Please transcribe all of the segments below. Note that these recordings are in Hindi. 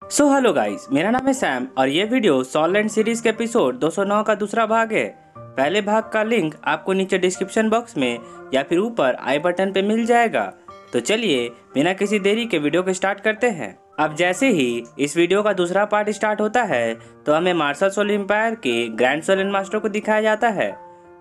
हेलो गाइस, मेरा नाम है सैम और ये वीडियो सॉलैंड सीरीज के एपिसोड 209 का दूसरा भाग है। पहले भाग का लिंक आपको नीचे डिस्क्रिप्शन बॉक्स में या फिर ऊपर आई बटन पे मिल जाएगा। तो चलिए बिना किसी देरी के वीडियो को स्टार्ट करते हैं। अब जैसे ही इस वीडियो का दूसरा पार्ट स्टार्ट होता है तो हमें मार्शल सोल एम्पायर के ग्रैंड सोलन मास्टर को दिखाया जाता है,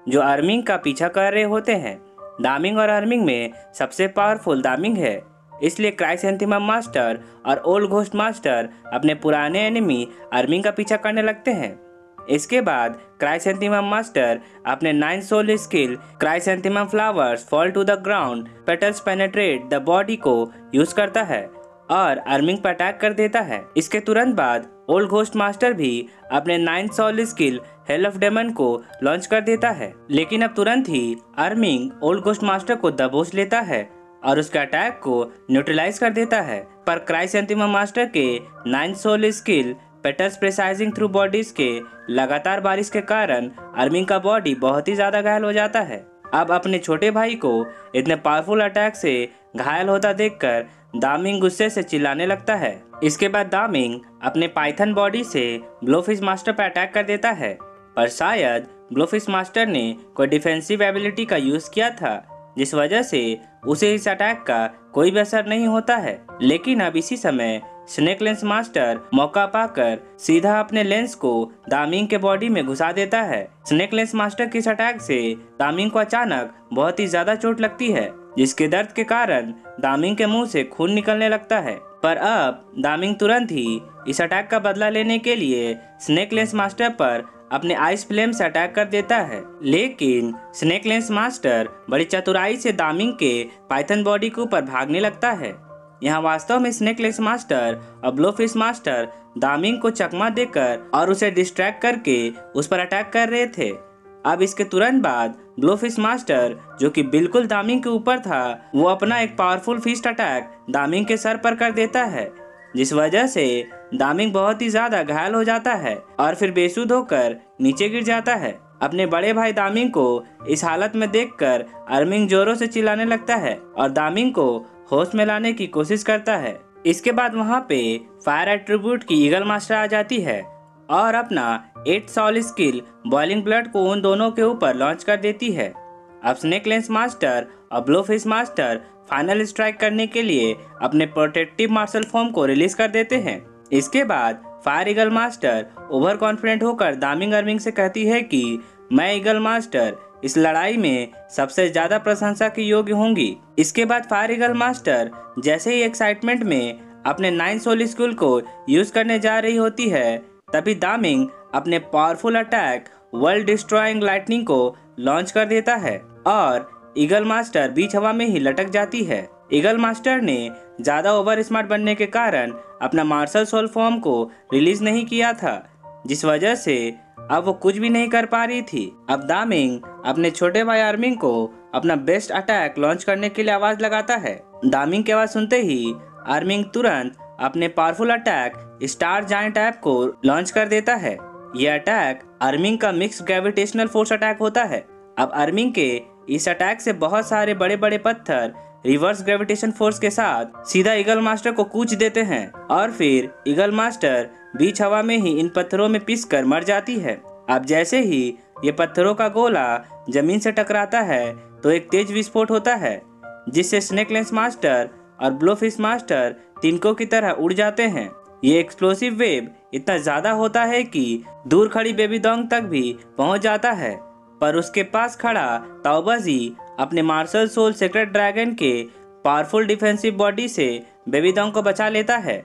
जो अर्मिंग का पीछा कर रहे होते हैं। दामिंग और अर्मिंग में सबसे पावरफुल दामिंग है, इसलिए क्राइसेंथेमम मास्टर और ओल्ड घोस्ट मास्टर अपने पुराने एनिमी अर्मिंग का पीछा करने लगते हैं। इसके बाद क्राइसेंथेमम मास्टर अपने 9 soul skill chrysanthemum flowers fall to the ground petals penetrate the body को यूज करता है और अर्मिंग पर अटैक कर देता है। इसके तुरंत बाद ओल्ड घोस्ट मास्टर भी अपने 9 soul skill hell of demon को लॉन्च कर देता है, लेकिन अब तुरंत ही अर्मिंग ओल्ड घोस्ट मास्टर को दबोच लेता है और उसके अटैक को न्यूट्रलाइज कर देता है। पर क्राइसेंथेमम मास्टर के 9 सोल स्किल पेटल्स प्रेसाइजिंग थ्रू बॉडीज के लगातार बारिश के कारण अर्मिंग का बॉडी बहुत ही ज्यादा घायल हो जाता है। अब अपने छोटे भाई को इतने पावरफुल अटैक से घायल होता देखकर दामिंग गुस्से से चिल्लाने लगता है। इसके बाद दामिंग अपने पाइथन बॉडी से ब्लोफिश मास्टर पर अटैक कर देता है, पर शायद ब्लोफिश मास्टर ने कोई डिफेंसिव एबिलिटी का यूज किया था, जिस वजह से उसे इस अटैक का कोई भी असर नहीं होता है। लेकिन अब इसी समय स्नेक लेंस मास्टर मौका पाकर सीधा अपने लेंस को दामिंग के बॉडी में घुसा देता है। स्नेक लेंस मास्टर के इस अटैक से दामिंग को अचानक बहुत ही ज्यादा चोट लगती है, जिसके दर्द के कारण दामिंग के मुंह से खून निकलने लगता है। पर अब दामिंग तुरंत ही इस अटैक का बदला लेने के लिए स्नेक लेंस मास्टर पर अपने आइस फ्लेम से अटैक कर देता है। लेकिन स्नेक लेंस मास्टर बड़ी चतुराई से दामिंग के पाइथन बॉडी के ऊपर भागने लगता है। यहाँ वास्तव में स्नेक लेंस मास्टर और ब्लोफिश मास्टर दामिंग को चकमा देकर और उसे डिस्ट्रैक्ट करके उस पर अटैक कर रहे थे। अब इसके तुरंत बाद ब्लोफिश मास्टर, जो कि बिल्कुल दामिंग के ऊपर था, वो अपना एक पावरफुल फिस्ट अटैक दामिंग के सर पर कर देता है, जिस वजह से दामिंग बहुत ही ज्यादा घायल हो जाता है और फिर बेसुध होकर नीचे गिर जाता है। अपने बड़े भाई दामिंग को इस हालत में देखकर अर्मिंग जोरों से चिल्लाने लगता है और दामिंग को होश में लाने की कोशिश करता है। इसके बाद वहाँ पे फायर एट्रीब्यूट की ईगल मास्टर आ जाती है और अपना 8 सोल स्किल बॉइलिंग ब्लड को उन दोनों के ऊपर लॉन्च कर देती है। अब स्नेक लेंस मास्टर और ब्लोफिश मास्टर फाइनल स्ट्राइक करने के लिए अपने प्रोटेक्टिव मार्शल फॉर्म को रिलीज कर देते हैं। इसके बाद fire eagle master over confident होकर दामिंग अर्मिंग से कहती है कि मैं ईगल मास्टर इस लड़ाई में सबसे ज्यादा प्रशंसा के योग्य होंगी। इसके बाद फायर ईगल मास्टर जैसे ही एक्साइटमेंट में अपने 9 सोल स्किल को यूज करने जा रही होती है, तभी दामिंग अपने powerful attack world destroying lightning को लॉन्च कर देता है और ईगल मास्टर बीच हवा में ही लटक जाती है। ईगल मास्टर ने ज्यादा ओवर स्मार्ट बनने के कारण अपना मार्शल सोल फॉर्म को रिलीज नहीं किया था, जिस वजह से अब वो कुछ भी नहीं कर पा रही थी। अब दामिंग अपने छोटे भाई अर्मिंग को अपना बेस्ट अटैक लॉन्च करने के लिए आवाज लगाता है। दामिंग की आवाज सुनते ही अर्मिंग तुरंत अपने powerful attack star giant app को लॉन्च कर देता है। यह अटैक अर्मिंग का मिक्स ग्रेविटेशनल फोर्स अटैक होता है। अब अर्मिंग के इस अटैक से बहुत सारे बड़े बड़े पत्थर रिवर्स ग्रेविटेशन फोर्स के साथ सीधा ईगल मास्टर को कूच देते हैं और फिर ईगल मास्टर बीच हवा में ही इन पत्थरों में पिस कर मर जाती है। अब जैसे ही ये पत्थरों का गोला जमीन से टकराता है तो एक तेज विस्फोट होता है, जिससे स्नेक लेंस मास्टर और ब्लोफिश मास्टर तिनकों की तरह उड़ जाते हैं। ये एक्सप्लोसिव वेव इतना ज्यादा होता है कि दूर खड़ी बेबी डॉन्ग तक भी पहुंच जाता है, पर उसके पास खड़ा ताओबाजी अपने मार्शल सोल सीक्रेट ड्रैगन के पावरफुल डिफेंसिव बॉडी से बेबी डॉन्ग को बचा लेता है।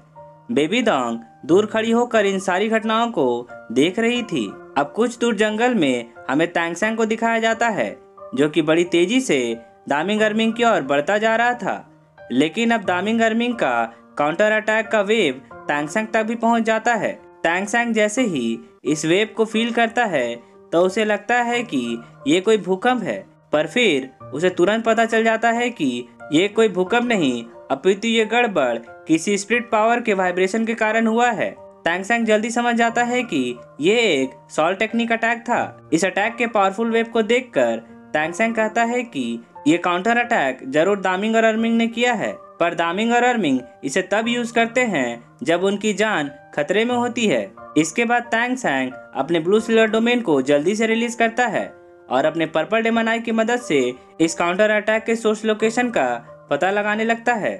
बेबी डॉन्ग दूर खड़ी होकर इन सारी घटनाओं को देख रही थी। अब कुछ दूर जंगल में हमें तैंगसैंग को दिखाया जाता है, जो कि बड़ी तेजी से दामिंग अर्मिंग की ओर बढ़ता जा रहा था। लेकिन अब दामिंग अर्मिंग का काउंटर अटैक का वेव तैंगसैंग तक भी पहुंच जाता है। तैंगसैंग जैसे ही इस वेव को फील करता है तो उसे लगता है कि ये कोई भूकंप है, पर फिर उसे तुरंत पता चल जाता है कि ये कोई भूकंप नहीं अपितु ये गड़बड़ किसी स्पिरिट पावर के वाइब्रेशन के कारण हुआ है। तैंगसैंग जल्दी समझ जाता है कि ये एक सॉल टेक्निक अटैक था। इस अटैक के पावरफुल वेव को देखकर तैंगसैंग कहता है कि ये काउंटर अटैक जरूर दामिंग और अर्मिंग ने किया है, पर दामिंग और अर्मिंग इसे तब यूज करते हैं जब उनकी जान खतरे में होती है। इसके बाद तांग सैंग अपने ब्लू सिल्वर डोमेन को जल्दी से रिलीज करता है और अपने पर्पल डेमन आई की मदद से इस काउंटर अटैक के सोर्स लोकेशन का पता लगाने लगता है।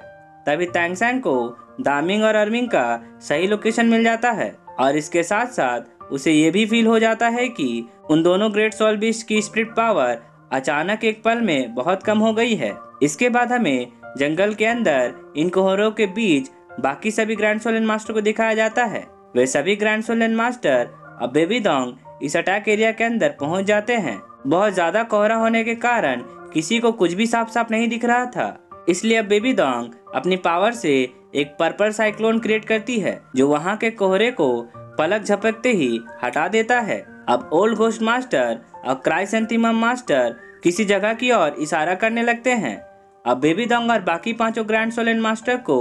तभी तांग सैंग को दामिंग और अर्मिंग का सही लोकेशन मिल जाता है और इसके साथ साथ उसे ये भी फील हो जाता है कि उन दोनों ग्रेट सोल बीस्ट की स्पिरिट पावर अचानक एक पल में बहुत कम हो गई है। इसके बाद हमें जंगल के अंदर इन कोहरों के बीच बाकी सभी ग्रैंड सोलन मास्टर को दिखाया जाता है। वे सभी ग्रैंड सोलन मास्टर अब बेबी डोंग इस अटैक एरिया के अंदर पहुंच जाते हैं। बहुत ज्यादा कोहरा होने के कारण किसी को कुछ भी साफ साफ नहीं दिख रहा था, इसलिए अब बेबी डोंग अपनी पावर से एक पर्पल साइक्लोन क्रिएट करती है जो वहां के कोहरे को पलक झपकते ही हटा देता है। अब ओल्ड घोस्ट मास्टर और क्राइसेंथेमम मास्टर किसी जगह की ओर इशारा करने लगते हैं। अब बेबी डोंग और बाकी पांचों ग्रैंड सोलन मास्टर को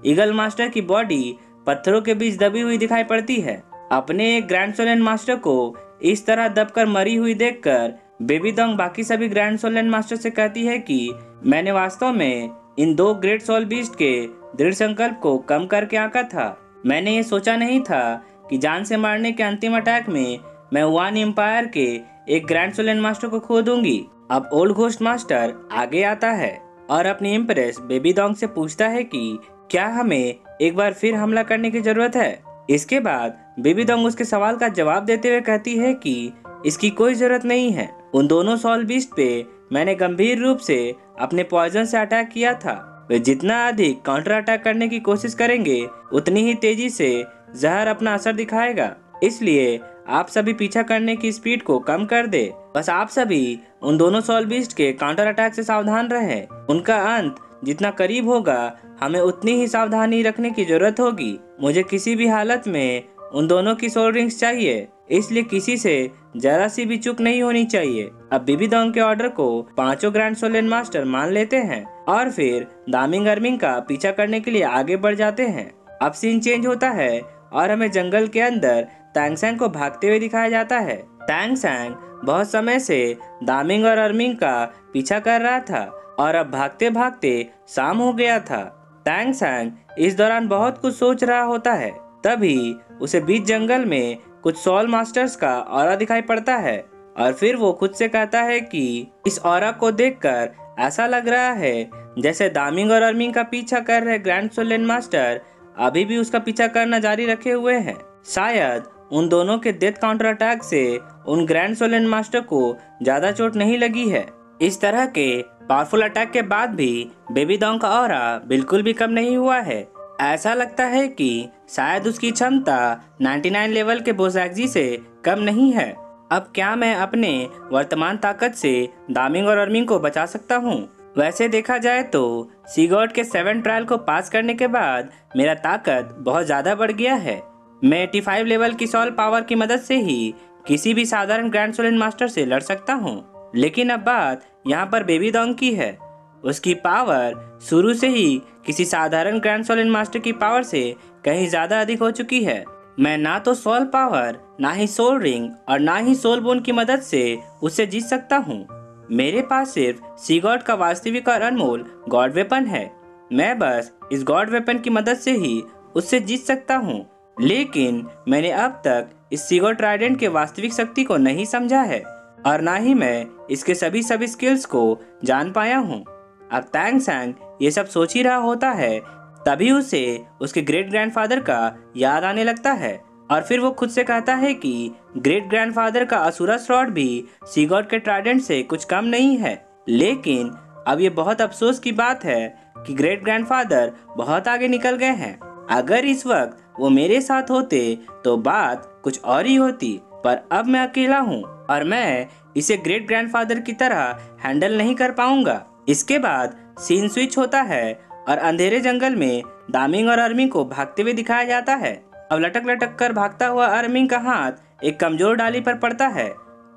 ईगल मास्टर की बॉडी पत्थरों के बीच दबी हुई दिखाई पड़ती है। अपने एक ग्रैंड सोलन मास्टर को इस तरह दबकर मरी हुई देखकर बेबी डोंग बाकी सभी ग्रैंड सोलन मास्टर से कहती है कि मैंने वास्तव में इन दो ग्रेट सोल बीस्ट के दृढ़ संकल्प को कम करके आंका था। मैंने ये सोचा नहीं था कि जान से मारने के अंतिम अटैक में मैं वन एम्पायर के एक ग्रैंड सोलन मास्टर को खो दूंगी। अब ओल्ड घोस्ट मास्टर आगे आता है और अपनी इम्प्रेस बेबी डोंग से पूछता है कि क्या हमें एक बार फिर हमला करने की जरूरत है। इसके बाद बेबी डोंग उसके सवाल का जवाब देते हुए कहती है कि इसकी कोई जरूरत नहीं है। उन दोनों सोल बीस्ट पे मैंने गंभीर रूप से अपने पॉइजन से अटैक किया था। वे जितना अधिक काउंटर अटैक करने की कोशिश करेंगे उतनी ही तेजी से जहर अपना असर दिखाएगा, इसलिए आप सभी पीछा करने की स्पीड को कम कर दे। बस आप सभी उन दोनों सोल बीस्ट के काउंटर अटैक से सावधान रहें। उनका अंत जितना करीब होगा हमें उतनी ही सावधानी रखने की जरूरत होगी। मुझे किसी भी हालत में उन दोनों की सोल रिंग्स चाहिए, इसलिए किसी से जरा सी भी चूक नहीं होनी चाहिए। अब बेबी डोंग के ऑर्डर को पांचों ग्रैंड सोलन मास्टर मान लेते हैं और फिर दामिंग अर्मिंग का पीछा करने के लिए आगे बढ़ जाते हैं। अब सीन चेंज होता है और हमें जंगल के अंदर तांग सैंग को भागते हुए दिखाया जाता है। तांग सैंग बहुत समय से दामिंग और अर्मिंग का पीछा कर रहा था और अब भागते भागते शाम हो गया था। तांग सैंग इस दौरान बहुत कुछ सोच रहा होता है। तभी उसे बीच जंगल में कुछ सोल मास्टर्स का ऑरा दिखाई पड़ता है और फिर वो खुद से कहता है कि इस ऑरा को देखकर ऐसा लग रहा है जैसे दामिंग और अर्मिंग का पीछा कर रहे ग्रैंड सोलन मास्टर अभी भी उसका पीछा करना जारी रखे हुए हैं। शायद उन दोनों के डेथ काउंटर अटैक से उन ग्रैंड सोलन मास्टर को ज्यादा चोट नहीं लगी है। इस तरह के पावरफुल अटैक के बाद भी बेबी डोंग का ऑरा बिल्कुल भी कम नहीं हुआ है। ऐसा लगता है कि शायद उसकी क्षमता 99 लेवल के बोसैक्जी से कम नहीं है। अब क्या मैं अपने वर्तमान ताकत से दामिंग और अर्मिंग को बचा सकता हूँ? वैसे देखा जाए तो सीगॉट के 7 ट्रायल को पास करने के बाद मेरा ताकत बहुत ज्यादा बढ़ गया है। मैं 85 लेवल की सोल पावर की मदद से ही किसी भी साधारण ग्रैंड सोलन मास्टर से लड़ सकता हूँ। लेकिन अब बात यहाँ पर बेबी डोंग की है। उसकी पावर शुरू से ही किसी साधारण ग्रैंड सोलन मास्टर की पावर से कहीं ज्यादा अधिक हो चुकी है। मैं ना तो सोल पावर, ना ही सोल रिंग और ना ही सोल बोन की मदद से उससे जीत सकता हूँ। मेरे पास सिर्फ सीगॉट का वास्तविक और अनमोल गॉड वेपन है। मैं बस इस गॉड वेपन की मदद से ही उससे जीत सकता हूँ। लेकिन मैंने अब तक इस सीगॉट ट्राइडेंट के वास्तविक शक्ति को नहीं समझा है और ना ही मैं इसके सभी स्किल्स को जान पाया हूँ। अब तांग सैंग ये सब सोच ही रहा होता है, तभी उसे उसके ग्रेट ग्रैंडफादर का याद आने लगता है और फिर वो खुद से कहता है कि ग्रेट ग्रैंडफादर का असुरस रॉड भी सीगॉट के ट्राइडेंट से कुछ कम नहीं है। लेकिन अब ये बहुत अफसोस की बात है कि ग्रेट ग्रैंडफादर बहुत आगे निकल गए हैं। अगर इस वक्त वो मेरे साथ होते तो बात कुछ और ही होती, पर अब मैं अकेला हूँ और मैं इसे ग्रेट ग्रैंडफादर की तरह हैंडल नहीं कर पाऊंगा। इसके बाद सीन स्विच होता है और अंधेरे जंगल में दामिंग और अर्मिंग को भागते हुए दिखाया जाता है। अब लटक लटक कर भागता हुआ अर्मिंग का हाथ एक कमजोर डाली पर पड़ता है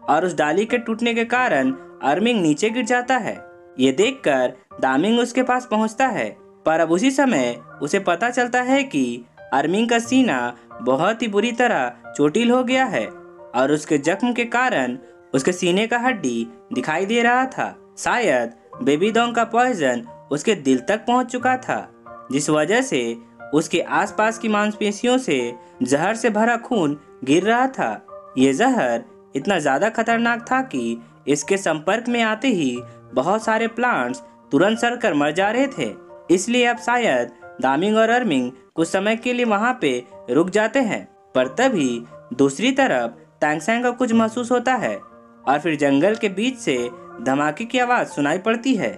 और उस डाली के टूटने के कारण अर्मिंग नीचे गिर जाता है। ये देखकर दामिंग उसके पास पहुंचता है, पर अब उसी समय उसे पता चलता है कि अर्मिंग का सीना बहुत ही बुरी तरह चोटिल हो गया है और उसके जख्म के कारण उसके सीने का हड्डी दिखाई दे रहा था। शायद बेबी डोंग का पॉइजन उसके दिल तक पहुंच चुका था, जिस वजह से उसके आसपास की मांसपेशियों से जहर से भरा खून गिर रहा था। ये जहर इतना ज्यादा खतरनाक था कि इसके संपर्क में आते ही बहुत सारे प्लांट्स तुरंत सड़कर मर जा रहे थे। इसलिए अब शायद दामिंग और अर्मिंग कुछ समय के लिए वहां पे रुक जाते हैं। पर तभी दूसरी तरफ तांगसेंग को कुछ महसूस होता है और फिर जंगल के बीच से धमाके की आवाज सुनाई पड़ती है।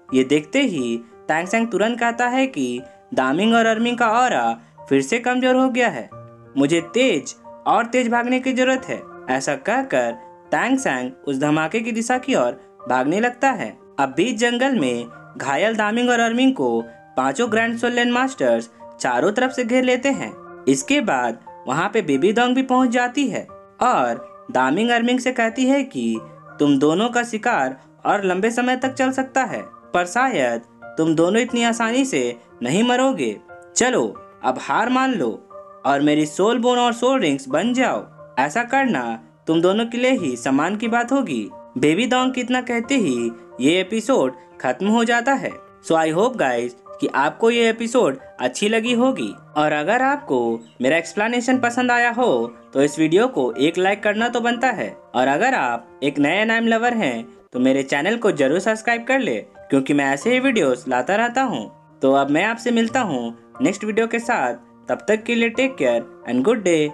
ये देखते ही तांगसेंग तुरंत कहता है कि दामिंग और अर्मिंग का ऑरा फिर से कमजोर हो गया है, मुझे तेज भागने की जरूरत है। ऐसा कहकर तांगसेंग उस धमाके की दिशा की ओर भागने लगता है। अब बीच जंगल में घायल दामिंग और अर्मिंग को पांचों ग्रैंड सोल मास्टर्स चारों तरफ से घेर लेते हैं। इसके बाद वहाँ पे बेबी दोंग भी पहुँच जाती है और दामिंग अर्मिंग से कहती है कि तुम दोनों का शिकार और लंबे समय तक चल सकता है, पर शायद तुम दोनों इतनी आसानी से नहीं मरोगे। चलो अब हार मान लो और मेरी सोल बोन और सोल रिंग्स बन जाओ। ऐसा करना तुम दोनों के लिए ही सम्मान की बात होगी। बेबी दोंग की इतना कहते ही ये एपिसोड खत्म हो जाता है। सो आई होप गाइज कि आपको ये एपिसोड अच्छी लगी होगी, और अगर आपको मेरा एक्सप्लेनेशन पसंद आया हो तो इस वीडियो को एक लाइक करना तो बनता है। और अगर आप एक नए एनाइम लवर हैं तो मेरे चैनल को जरूर सब्सक्राइब कर ले, क्योंकि मैं ऐसे ही वीडियोस लाता रहता हूँ। तो अब मैं आपसे मिलता हूँ नेक्स्ट वीडियो के साथ। तब तक के लिए take care and good day.